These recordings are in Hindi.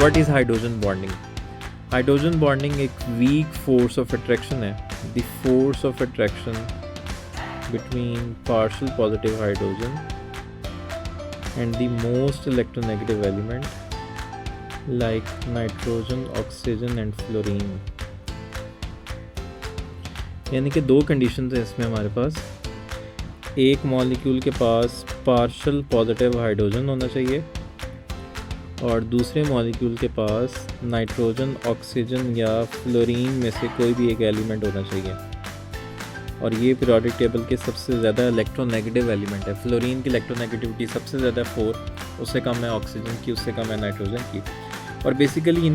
What is hydrogen bonding? Hydrogen bonding एक वीक फोर्स ऑफ अट्रैक्शन है. The force of attraction between partial positive hydrogen and the most electronegative element like nitrogen, oxygen and fluorine. यानी कि दो कंडीशंस हैं इसमें हमारे पास. एक मॉलिक्यूल के पास पार्शियल पॉजिटिव हाइड्रोजन होना चाहिए और दूसरे मॉलिक्यूल के पास नाइट्रोजन, ऑक्सीजन या फ्लोरीन में से कोई भी एक एलिमेंट होना चाहिए. और ये पीरियोडिक टेबल के सबसे ज़्यादा इलेक्ट्रोनेगेटिव एलिमेंट है. फ्लोरीन की इलेक्ट्रोनेगेटिविटी सबसे ज़्यादा 4, उससे कम है ऑक्सीजन की, उससे कम है नाइट्रोजन की. और बेसिकली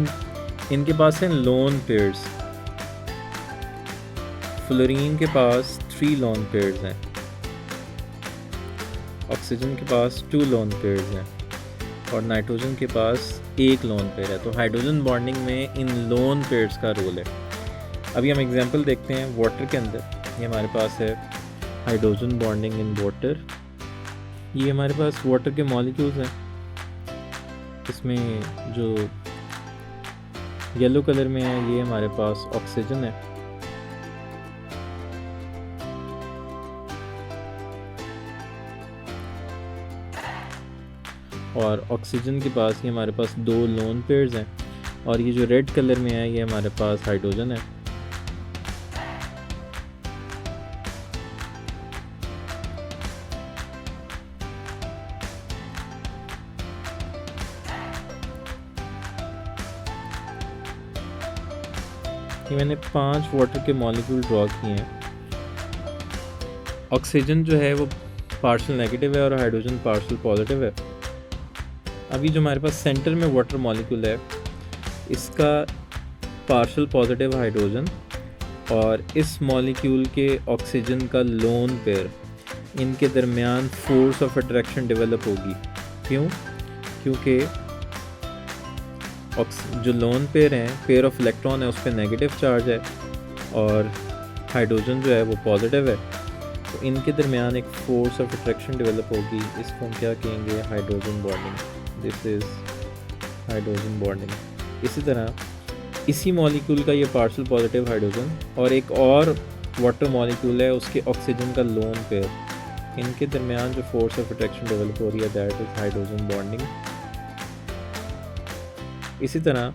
इनके पास हैं लोन पेयर्स. फ्लोरीन के पास 3 लोन पेयर्स हैं, ऑक्सीजन के पास 2 लोन पेयर्स हैं और नाइट्रोजन के पास 1 लोन पेयर है. तो हाइड्रोजन बॉन्डिंग में इन लोन पेयर्स का रोल है. अभी हम एग्जांपल देखते हैं वाटर के अंदर. ये हमारे पास है हाइड्रोजन बॉन्डिंग इन वाटर. ये हमारे पास वाटर के मॉलिक्यूल्स हैं. इसमें जो येलो कलर में है ये हमारे पास ऑक्सीजन है और ऑक्सीजन के पास ये हमारे पास 2 लोन पेयर्स हैं और ये जो रेड कलर में है ये हमारे पास हाइड्रोजन है. ये मैंने 5 वाटर के मॉलिक्यूल ड्रॉ किए हैं. ऑक्सीजन जो है वो पार्शियल नेगेटिव है और हाइड्रोजन पार्शियल पॉजिटिव है. अभी जो हमारे पास सेंटर में वाटर मॉलिक्यूल है इसका पार्शियल पॉजिटिव हाइड्रोजन और इस मॉलिक्यूल के ऑक्सीजन का लोन पेयर, इनके दरमियान फोर्स ऑफ अट्रैक्शन डेवलप होगी. क्यों? क्योंकि जो लोन पेयर हैं, पेयर ऑफ इलेक्ट्रॉन है उस पर नेगेटिव चार्ज है और हाइड्रोजन जो है वो पॉजिटिव है. तो इनके दरमियान एक फोर्स ऑफ अट्रैक्शन डेवलप होगी. इसको हम क्या कहेंगे? Hydrogen bonding. This is hydrogen bonding. इसी तरह इसी मॉलिक्यूल का ये पार्शियल पॉजिटिव हाइड्रोजन और एक और वाटर मॉलिक्यूल है उसके ऑक्सीजन का लोन पेयर, इनके दरमियान जो फोर्स ऑफ अट्रैक्शन डेवलप हो रही है दैट इज़ हाइड्रोजन बॉन्डिंग. इसी तरह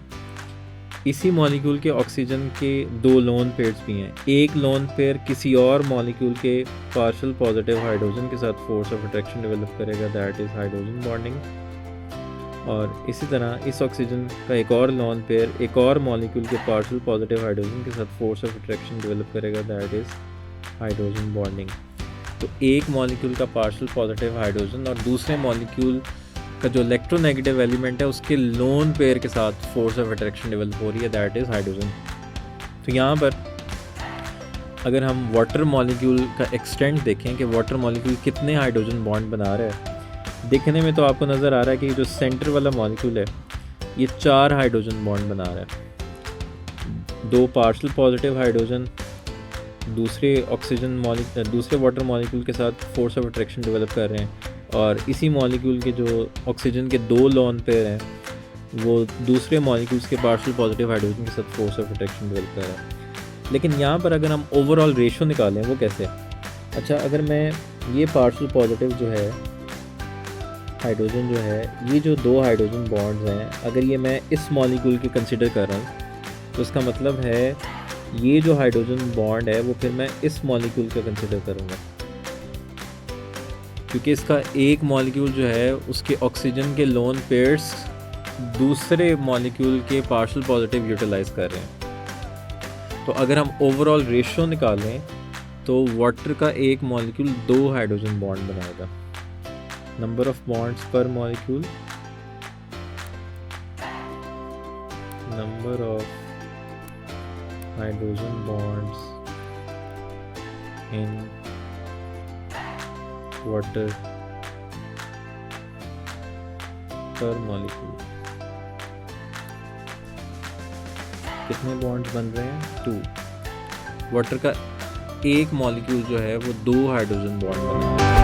इसी मॉलिक्यूल के ऑक्सीजन के 2 लोन पेयर्स भी हैं. एक लोन पेयर किसी और मॉलिक्यूल के पार्शियल पॉजिटिव हाइड्रोजन के साथ फोर्स ऑफ अट्रैक्शन डेवलप करेगा दैट इज़ हाइड्रोजन बॉन्डिंग. और इसी तरह इस ऑक्सीजन का एक और लोन पेयर एक और मॉलिक्यूल के पार्शियल पॉजिटिव हाइड्रोजन के साथ फोर्स ऑफ अट्रैक्शन डेवलप करेगा दैट इज़ हाइड्रोजन बॉन्डिंग. तो एक मॉलिक्यूल का पार्शियल पॉजिटिव हाइड्रोजन और दूसरे मॉलिक्यूल का जो इलेक्ट्रोनेगेटिव एलिमेंट है उसके लोन पेयर के साथ फोर्स ऑफ अट्रैक्शन डेवलप हो रही है दैट इज़ हाइड्रोजन. तो यहाँ पर अगर हम वाटर मॉलिक्यूल का एक्सटेंट देखें कि वाटर मॉलिक्यूल कितने हाइड्रोजन बॉन्ड बना रहा है, देखने में तो आपको नज़र आ रहा है कि जो सेंटर वाला मॉलिक्यूल है ये 4 हाइड्रोजन बॉन्ड बना रहा है. 2 पार्शियल पॉजिटिव हाइड्रोजन दूसरे वाटर मॉलिक्यूल के साथ फोर्स ऑफ अट्रैक्शन डेवलप कर रहे हैं और इसी मॉलिक्यूल के जो ऑक्सीजन के 2 लोन पेयर हैं वो दूसरे मॉलिक्यूल्स के पार्शियल पॉजिटिव हाइड्रोजन के साथ फोर्स ऑफ अट्रैक्शन डेवलप कर रहे हैं. लेकिन यहाँ पर अगर हम ओवरऑल रेशो निकालें वो कैसे? अच्छा, अगर मैं ये पार्शियल पॉजिटिव जो है हाइड्रोजन जो है, ये जो 2 हाइड्रोजन बॉन्ड्स हैं, अगर ये मैं इस मॉलिक्यूल के कंसिडर कर रहा हूँ तो इसका मतलब है ये जो हाइड्रोजन बॉन्ड है वो फिर मैं इस मॉलिक्यूल का कंसिडर करूँगा क्योंकि इसका एक मॉलिक्यूल जो है उसके ऑक्सीजन के लोन पेयर्स दूसरे मॉलिक्यूल के पार्शियल पॉजिटिव यूटिलाइज कर रहे हैं. तो अगर हम ओवरऑल रेशियो निकालें तो वाटर का एक मॉलिक्यूल 2 हाइड्रोजन बॉन्ड बनाएगा. नंबर ऑफ बॉन्ड्स पर molecule, number of hydrogen bonds in water पर मॉलिक्यूल. कितने बॉन्ड्स बन रहे हैं? 2. वाटर का एक मॉलिक्यूल जो है वो 2 हाइड्रोजन बॉन्ड बना है.